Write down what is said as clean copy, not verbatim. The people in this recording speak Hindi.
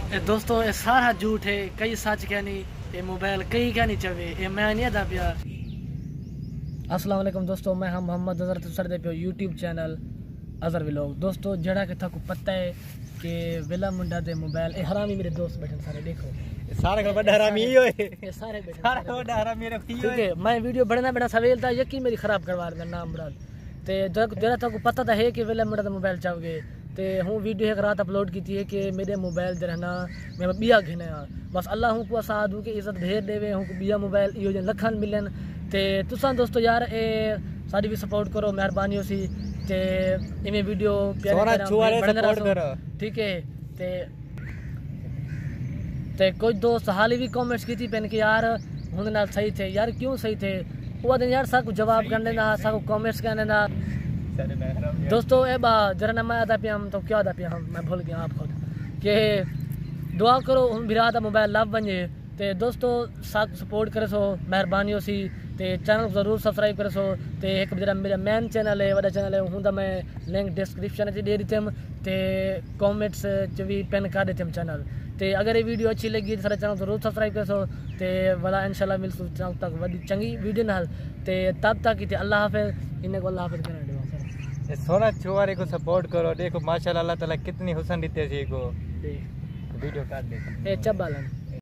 दोस्तों ये सारा झूठ है, कई सच क्या नहीं, ये मोबाइल कई क्या नहीं चवे, ये मैं नहीं था पिया। अस्सलाम वालेकुम दोस्तों, मैं हम मोहम्मद अजहर तुसर दे पे यूट्यूब चैनल अजहर व्लॉग। दोस्तों जड़ा के थाकू पता है कि वेला मुंडा दे मोबाइल, ये हरामी मेरे दोस्त बैठे सारे, देखो सारे का बड़ा हरामी ही होए, ये सारे बैठे सारा का बड़ा हरामी मेरे ही होए। ठीक है, मैं वीडियो बढ़ना बड़ा सवेल था, यकीन मेरी खराब करवा रहा नाम मुराद ते जरा थाकू पता था है कि वेला मुंडा दा मोबाइल चाहोगे ते हूँ वीडियो एक रात अपलोड की थी कि मेरे मोबाइल दे रहना मैं बिया घिने बस अल्लाह हूँ को साथ हूँ कि इज्जत भेज देवे हूँ को बिया मोबाइल इो जन लखन मिलन ते तुसा दोस्तों यार ए सारी भी सपोर्ट करो, मेहरबानी सी ते इमें वीडियो प्यारे ठीक है। ते कुछ दोस्त हाल भी कमेंट्स की थी पेन कि यार हुन नाल सही थे यार, क्यों सही थे वो दिन यार साकू जवाब करने ना साकू कमेंट्स करने ना। दोस्तों ए बा जरा ना मैं आता पिया हम तो क्या आता पिया हम मैं भूल गया आप खुद के दुआ करो हम बिरा दा मोबाइल लाभ बने ते दोस्तों साथ सपोर्ट करे सो मेहरबानी सी ते चैनल जरूर सब्सक्राइब करे सो ते एक जरा मेरा मेन चैनल है वड़ा चैनल है हुंदा मैं लिंक डिस्क्रिप्शन च दे दीतम ते कमेंट्स च भी पिन कर देतम चैनल ते अगर ये वीडियो अच्छी लगी तो सारे चैनल जरूर सब्सक्राइब करे सो ते वाला इंशाल्लाह मिलसू चैनल तक वडी चंगी वीडियो नाल ते तब तक कि अल्लाह हाफिज इन्ने को अल्लाह हाफिज करने दो। सोना चुवारे को सपोर्ट करो, देखो माशाल्लाह अल्लाह ताला कितनी हुसन देते सी को वीडियो काट दे ए चबालन।